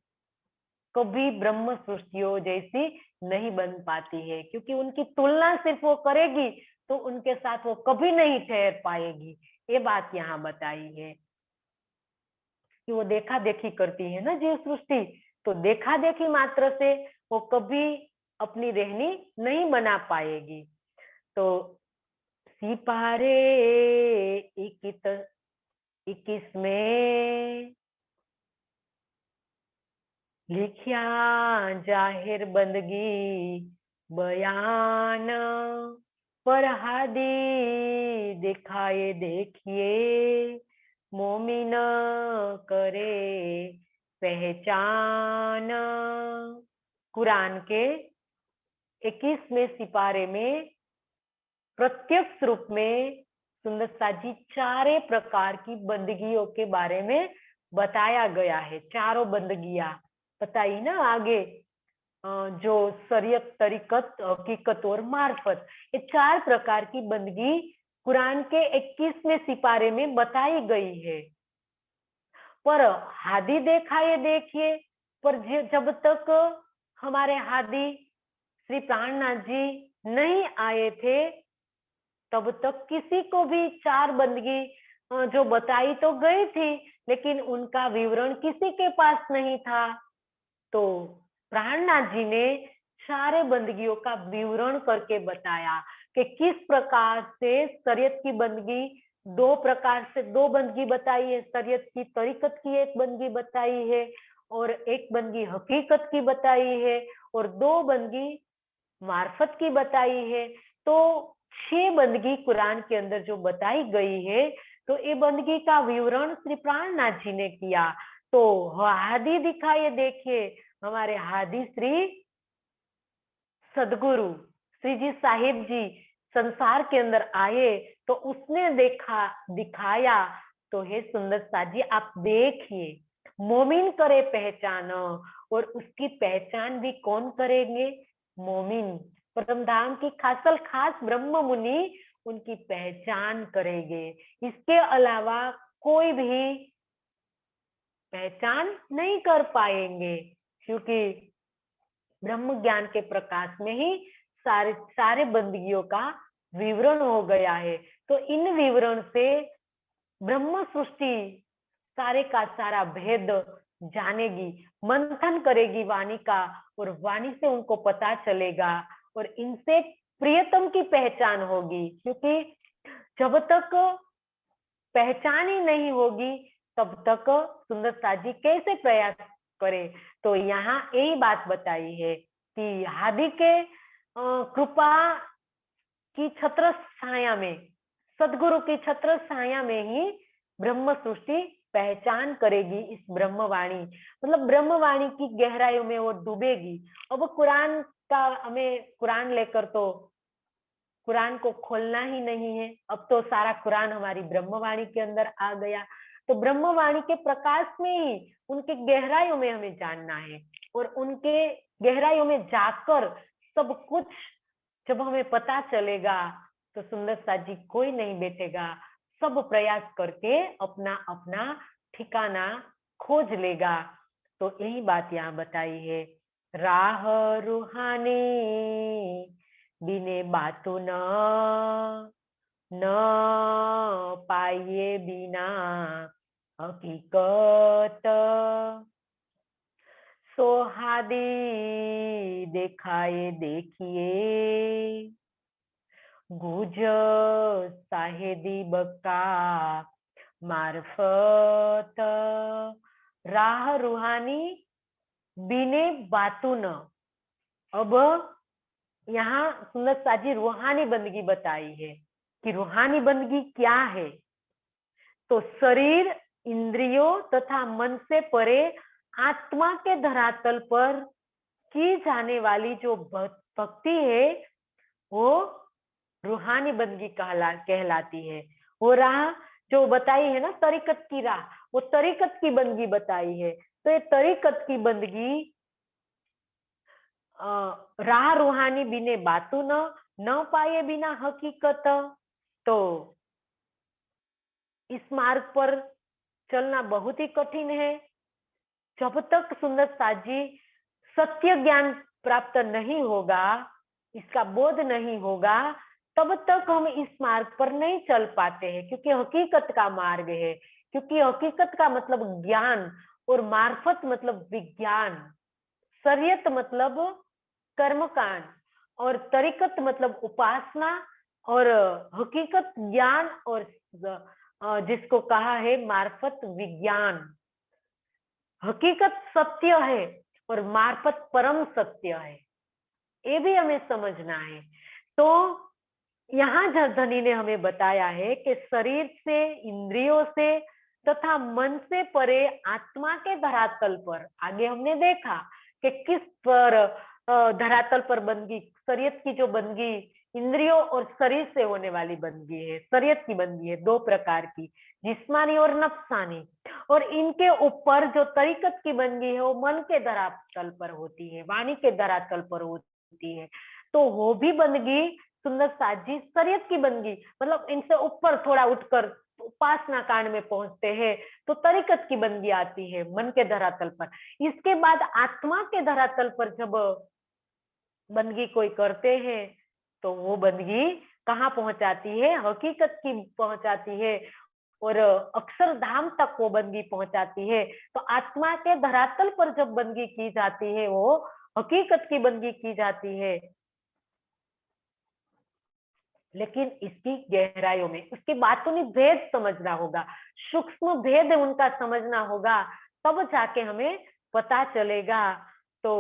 A: कभी ब्रह्म सृष्टियों जैसी नहीं बन पाती है, क्योंकि उनकी तुलना सिर्फ वो करेगी तो उनके साथ वो कभी नहीं ठहर पाएगी। ये बात यहाँ बताई है कि वो देखा देखी करती है ना जीव सृष्टि, तो देखा देखी मात्र से वो कभी अपनी रहनी नहीं बना पाएगी। तो सिपारे 21 में लिखिया जाहिर बंदगी बयान, पर हादी दिखाए देखिए मोमिन करे पहचान। कुरान के 21वें सिपारे में प्रत्यक्ष रूप में सुंदर साजी चारे प्रकार की बंदगियों के बारे में बताया गया है। चारों बंदगियां बताई ना आगे, जो शरीयत, तरीकत, हकीकत और मार्फत, ये 4 प्रकार की बंदगी कुरान के 21वें सिपारे में बताई गई है। पर हादी देखा ये देखिए, पर जब तक हमारे हादी श्री प्राणनाथ जी नहीं आए थे तब तक किसी को भी 4 बंदगी जो बताई तो गई थी, लेकिन उनका विवरण किसी के पास नहीं था। तो प्राणनाथ जी ने सारे बंदगियों का विवरण करके बताया कि किस प्रकार से शरीयत की बंदगी 2 प्रकार से 2 बंदगी बताई है, शरीयत की, तरीकत की एक बंदगी बताई है और एक बंदगी हकीकत की बताई है और 2 बंदगी मार्फत की बताई है। तो 6 बंदगी कुरान के अंदर जो बताई गई है, तो ये बंदगी का विवरण श्री प्राणनाथ जी ने किया। तो हादी दिखाइए, देखिए हमारे हादी श्री सदगुरु श्री जी साहिब जी संसार के अंदर आए, तो उसने देखा दिखाया। तो हे सुंदर साजी, आप देखिए, मोमिन करे पहचान, और उसकी पहचान भी कौन करेंगे? मोमिन, परम धाम की खासल खास ब्रह्म मुनि उनकी पहचान करेंगे। इसके अलावा कोई भी पहचान नहीं कर पाएंगे, क्योंकि ब्रह्म ज्ञान के प्रकाश में ही सारे सारे बंदगियों का विवरण हो गया है। तो इन विवरण से ब्रह्म सृष्टि सारे का सारा भेद जानेगी, मंथन करेगी वाणी का, और वाणी से उनको पता चलेगा, और इनसे प्रियतम की पहचान होगी। क्योंकि जब तक पहचान ही नहीं होगी, तब तक सुंदर साजी कैसे प्रयास करे? तो यहाँ यही बात बताई है कि हादि के कृपा की छत्र छाया में, सदगुरु की छत्र छाया में ही ब्रह्म सृष्टि पहचान करेगी इस ब्रह्मवाणी, मतलब ब्रह्मवाणी की गहराइयों में वो डूबेगी। अब कुरान का हमें कुरान लेकर तो कुरान को खोलना ही नहीं है, अब तो सारा कुरान हमारी ब्रह्मवाणी के अंदर आ गया। तो ब्रह्मवाणी के प्रकाश में ही उनके गहराइयों में हमें जानना है, और उनके गहराइयों में जाकर सब कुछ जब हमें पता चलेगा, तो सुंदर साजी कोई नहीं बैठेगा, सब प्रयास करके अपना अपना ठिकाना खोज लेगा। तो यही बात यहाँ बताई है, राह रूहानी बिने बातों न पाइए बिना हकीकत, सोहादी देखाए देखिए गुज साहेदी बका मार्फत, राह रूहानी बिने बातों न। अब यहाँ सुंदर साजी रूहानी बंदगी बताई है कि रूहानी बंदगी क्या है। तो शरीर, इंद्रियों तथा मन से परे आत्मा के धरातल पर की जाने वाली जो भक्ति है, वो रूहानी बंदगी कहलाती है। वो राह जो बताई है ना, तरीकत की राह, वो तरीकत की बंदगी बताई है। तो ये तरीकत की बंदगी राह रूहानी बिने बातों न पाए बिना हकीकत। तो इस मार्ग पर चलना बहुत ही कठिन है। जब तक सुंदर साजी सत्य ज्ञान प्राप्त नहीं होगा, इसका बोध नहीं होगा, तब तक हम इस मार्ग पर नहीं चल पाते हैं, क्योंकि हकीकत का मार्ग है। क्योंकि हकीकत का मतलब ज्ञान, और मार्फत मतलब विज्ञान, शरीयत मतलब कर्मकांड, और तरीकत मतलब उपासना, और हकीकत ज्ञान, और जिसको कहा है मार्फत विज्ञान। हकीकत सत्य है और मार्फत परम सत्य है, ये भी हमें समझना है। तो यहाँ धनी ने हमें बताया है कि शरीर से, इंद्रियों से तथा मन से परे आत्मा के धरातल पर, आगे हमने देखा कि किस पर धरातल पर बंदगी, शरीयत की जो बंदगी इंद्रियों और शरीर से होने वाली बंदगी है, शरीयत की बंदगी है 2 प्रकार की, जिस्मानी और नफ्सानी। और इनके ऊपर जो तरीकत की बंदगी है, वो मन के धरातल पर होती है, वाणी के धरातल पर होती है। तो वो भी बंदगी सुंदर साजी शरीयत की बंदगी, मतलब इनसे ऊपर थोड़ा उठकर उपासना कांड में पहुंचते हैं, तो तरीकत की बंदगी आती है मन के धरातल पर। इसके बाद आत्मा के धरातल पर जब बंदगी कोई करते हैं, तो वो बंदगी कहाँ पहुंचाती है? हकीकत की पहुंचाती है, और अक्षरधाम तक वो बंदगी पहुंचाती है। तो आत्मा के धरातल पर जब बंदगी की जाती है, वो हकीकत की बंदगी की जाती है। लेकिन इसकी गहराइयों में उसकी बातों में भेद समझना होगा, सूक्ष्म भेद उनका समझना होगा, तब जाके हमें पता चलेगा। तो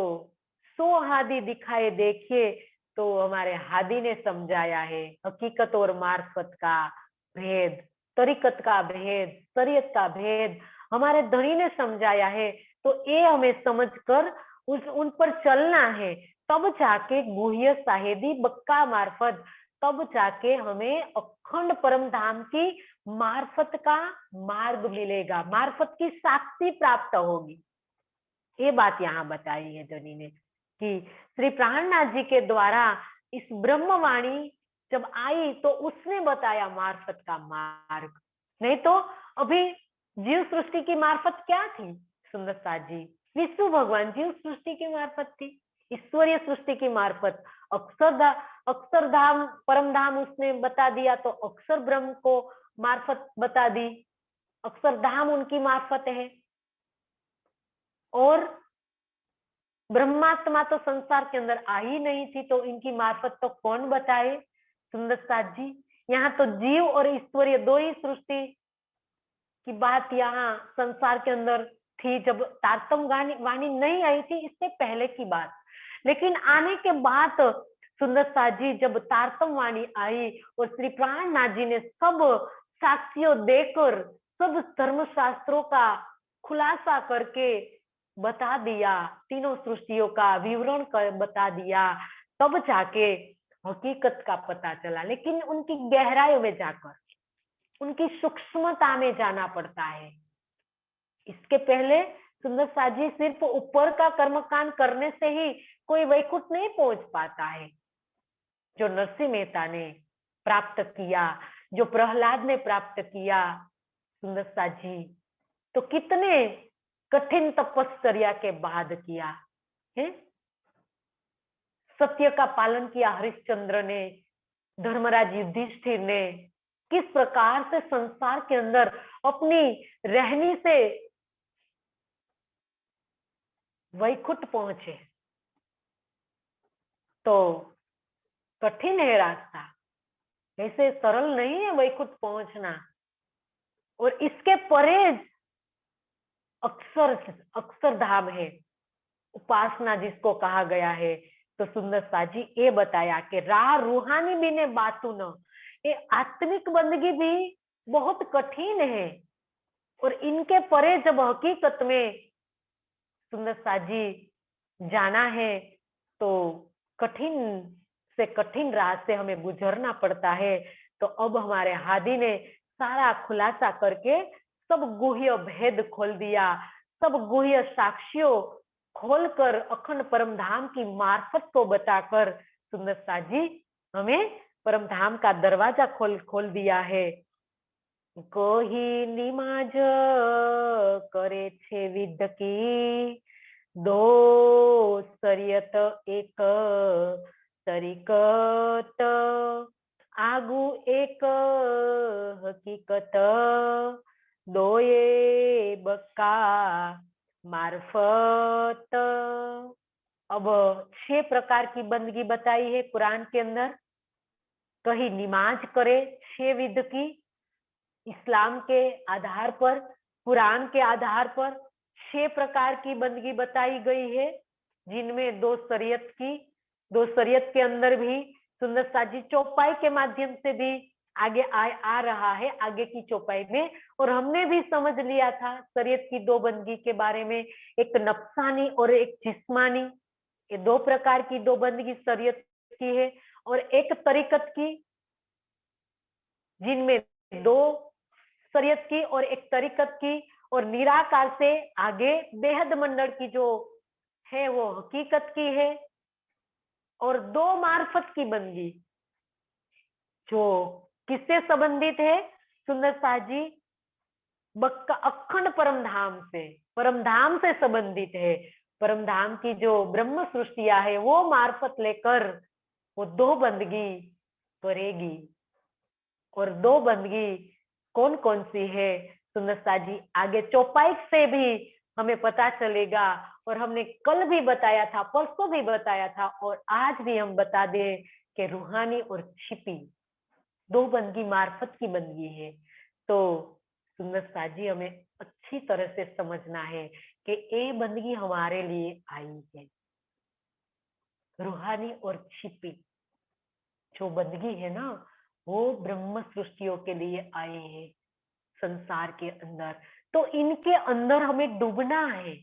A: 100 हादी दिखाए देखिए, तो हमारे हादी ने समझाया है हकीकत और मार्फत का भेद, तरीकत का भेद, शरीयत का भेद हमारे धनी ने समझाया है। तो ये हमें समझकर उन पर चलना है, तब जाके गुह्य साहेदी बक्का मार्फत, तब जाके हमें अखंड परम धाम की मार्फत का मार्ग मिलेगा, मार्फत की साक्षी प्राप्त होगी। ये बात यहाँ बताई है धनी ने कि श्री प्राणनाथ जी के द्वारा इस ब्रह्मवाणी जब आई तो उसने बताया मार्फत का मार्ग। नहीं तो अभी जीव सृष्टि की मार्फत क्या थी सुंदर साथ जी? विष्णु भगवान जीव सृष्टि की मार्फत थी, ईश्वरीय सृष्टि की मार्फत। अक्षरधाम परम धाम उसने बता दिया, तो अक्षर ब्रह्म को मार्फत बता दी, अक्षरधाम उनकी मार्फत है। और ब्रह्मात्मा तो संसार के अंदर आ ही नहीं थी, तो इनकी मार्फत तो कौन बताए सुंदर साथ जी? यहाँ तो जीव और ईश्वरीय दो ही सृष्टि की बात यहाँ संसार के अंदर थी, जब तारतम वाणी नहीं आई थी, इससे पहले की बात। लेकिन आने के बाद सुंदर साथ जी जब तारतम वाणी आई और श्री प्राणनाथ जी ने सब साक्ष्यों देकर सब धर्मशास्त्रों का खुलासा करके बता दिया, तीनों सृष्टियों का विवरण कर बता दिया, तब जाके हकीकत का पता चला। लेकिन उनकी गहराइयों में जाकर, उनकी सूक्ष्मता में जाना पड़ता है। इसके पहले सुंदर साथ जी सिर्फ ऊपर का कर्मकांड करने से ही कोई वैकुंठ नहीं पहुंच पाता है। जो नरसिंह मेहता ने प्राप्त किया, जो प्रहलाद ने प्राप्त किया सुंदर साथ जी, तो कितने कठिन तपस्या के बाद किया है। सत्य का पालन किया हरिश्चंद्र ने, धर्मराज युधिष्ठिर ने, किस प्रकार से संसार के अंदर अपनी रहनी से वैकुंठ पहुंचे। तो कठिन है रास्ता, ऐसे सरल नहीं है वैकुंठ पहुंचना। और इसके परे अक्षरधाम है, उपासना जिसको कहा गया है। तो सुंदर साथ जी ये बताया कि राह रूहानी भी ने बातू न, ये आत्मिक बंदगी भी बहुत कठिन है। और इनके परे जब हकीकत में सुंदर साथ जी जाना है, तो कठिन से कठिन राह से हमें गुजरना पड़ता है। तो अब हमारे हादी ने सारा खुलासा करके सब गुह्य भेद खोल दिया, सब गुह्य साक्ष्यों खोलकर अखंड परम धाम की मार्फत को बताकर सुंदर साथ जी हमें परम धाम का दरवाजा खोल दिया है। कोही निमाज करे छे विद की, दो शरीयत एक तरीकत, आगू एक हकीकत, दोये बक्का मार्फत। अब 6 प्रकार की बंदगी बताई है कुरान के अंदर। कहीं निमाज करे 6 विध की, इस्लाम के आधार पर, कुरान के आधार पर 6 प्रकार की बंदगी बताई गई है, जिनमें 2 शरीयत की, 2 शरीयत के अंदर भी सुंदर साथ जी चौपाई के माध्यम से भी आगे आ रहा है, आगे की चौपाई में। और हमने भी समझ लिया था शरीयत की 2 बंदगी के बारे में, एक नफ्सानी और एक जिस्मानी। ये 2 प्रकार की 2 बंदगी शरीयत की है। और एक तरीकत की, जिनमें 2 शरीयत की और एक तरीकत की। और निराकार से आगे बेहद मंडल की जो है वो हकीकत की है। और 2 मार्फत की बंदगी जो किससे संबंधित है सुंदर साथ जी? बक्का अखंड परम धाम से संबंधित है। परम धाम की जो ब्रह्म सृष्टिया है वो मार्फत लेकर वो 2 बंदगी करेगी। और 2 बंदगी कौन कौन सी है सुंदर साथ जी आगे चौपाई से भी हमें पता चलेगा। और हमने कल भी बताया था, परसों भी बताया था, और आज भी हम बता दें कि रूहानी और छिपी 2 बंदगी मार्फत की बंदगी है। तो सुंदर साथ जी हमें अच्छी तरह से समझना है कि ये बंदगी हमारे लिए आई है। रूहानी और छिपी जो बंदगी है ना, वो ब्रह्म सृष्टियों के लिए आए हैं संसार के अंदर। तो इनके अंदर हमें डूबना है।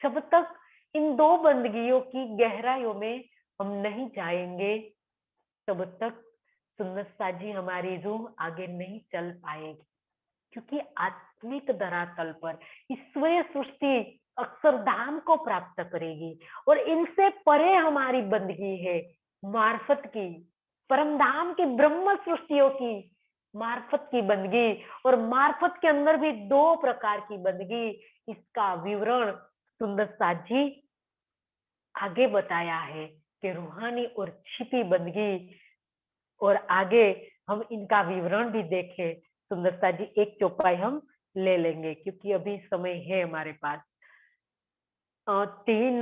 A: जब तक इन दो बंदगियों की गहराइयों में हम नहीं जाएंगे, तब तक सुंदरता जी हमारी रूह आगे नहीं चल पाएगी। क्योंकि आत्मिक धरातल पर ईश्वरीय सृष्टि अक्षरधाम को प्राप्त करेगी, और इनसे परे हमारी बंदगी है मार्फत की, परमधाम की, ब्रह्म सृष्टियों की मार्फत की बंदगी। और मार्फत के अंदर भी दो प्रकार की बंदगी, इसका विवरण सुंदर साथ जी आगे बताया है कि रूहानी और छिपी बंदगी। और आगे हम इनका विवरण भी देखें। सुंदरता जी एक चौपाई हम ले लेंगे क्योंकि अभी समय है हमारे पास। तीन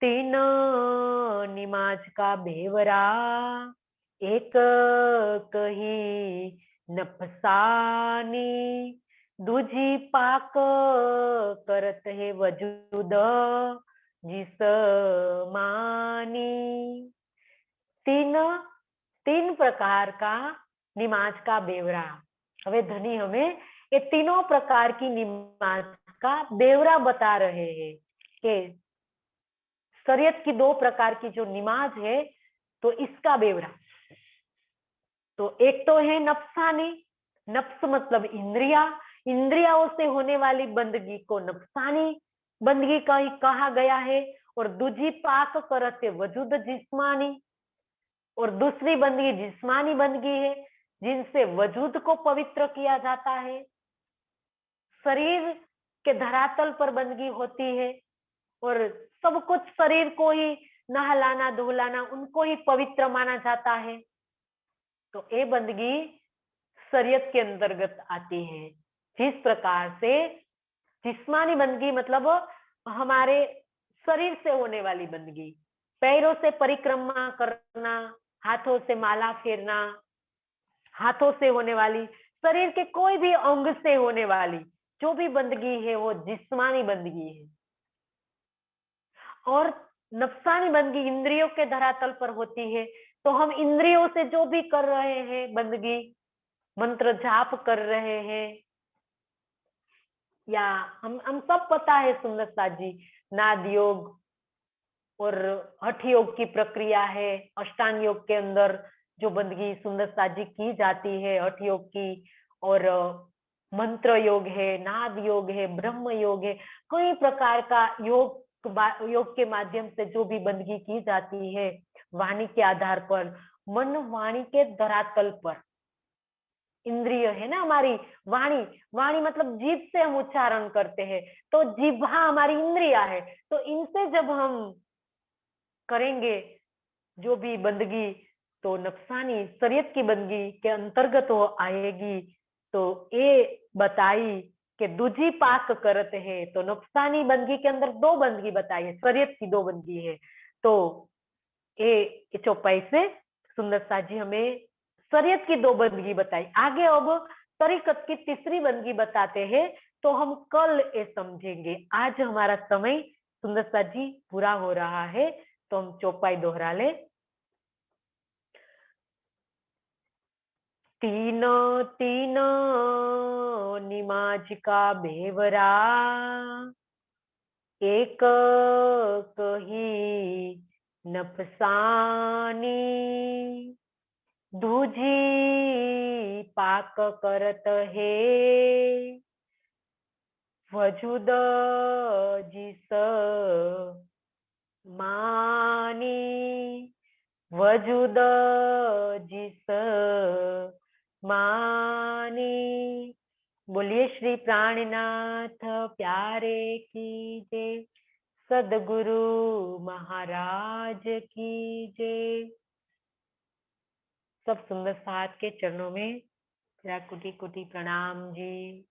A: तीन निमाज का बेवरा, एक कही नफसानी, दूजी पाक करत है वजूद जिस मानी। तीन तीन प्रकार का निमाज का बेवरा। हमें धनी हमें ये तीनों प्रकार की निमाज का बेवरा बता रहे हैं कि शरीयत की दो प्रकार की जो निमाज है, तो इसका बेवरा। तो एक तो है नफसानी, नफ्स मतलब इंद्रिया, इंद्रियाओं से होने वाली बंदगी को नफसानी बंदगी का ही कहा गया है। और दूजी पाक करते वजूद जिस्मानी, और दूसरी बंदगी जिस्मानी बंदगी है जिनसे वजूद को पवित्र किया जाता है। शरीर के धरातल पर बंदगी होती है और सब कुछ शरीर को ही नहलाना धुलाना, उनको ही पवित्र माना जाता है। तो ये बंदगी शरीयत के अंतर्गत आती है। जिस प्रकार से जिस्मानी बंदगी मतलब हमारे शरीर से होने वाली बंदगी, पैरों से परिक्रमा करना, हाथों से माला फेरना, हाथों से होने वाली, शरीर के कोई भी अंग से होने वाली जो भी बंदगी है वो जिस्मानी बंदगी है। और नफसानी बंदगी इंद्रियों के धरातल पर होती है। तो हम इंद्रियों से जो भी कर रहे हैं बंदगी, मंत्र जाप कर रहे हैं, या हम सब पता है सुंदरता जी, नाद योग और हठ योग की प्रक्रिया है। अष्टांग योग के अंदर जो बंदगी सुंदरता जी की जाती है हठ योग की, और मंत्र योग है, नाद योग है, ब्रह्म योग है, कई प्रकार का योग के माध्यम से जो भी बंदगी की जाती है वाणी के आधार पर, मन वाणी के धरातल पर। इंद्रिय है ना हमारी, वाणी, वाणी मतलब जीभ से हम उच्चारण करते हैं, तो जिह्वा हमारी इंद्रिया है। तो इनसे जब हम करेंगे जो भी बंदगी, तो नफसानी शरीयत की बंदगी के अंतर्गत वो आएगी। तो ये बताई कि दूजी पाक करते हैं, तो नफसानी बंदगी के अंदर दो बंदगी बताई है, शरीयत की दो बंदगी है। तो ये चौपाई से सुंदरता जी हमें शरीयत की दो बंदगी बताई। आगे अब तरीकत की तीसरी बंदगी बताते हैं, तो हम कल ये समझेंगे। आज हमारा समय सुंदरता जी पूरा हो रहा है, तो हम चौपाई दोहरा ले। तीन तीन निमाज का बेवरा, एक कही नफसानी, दूजी पाक करत है वजूद जिस मानी, वजूद जिस मानी। बोलिए श्री प्राणनाथ प्यारे की जय, सदगुरु महाराज की जय। सब सुंदर साथ के चरणों में कोटि कोटि प्रणाम जी।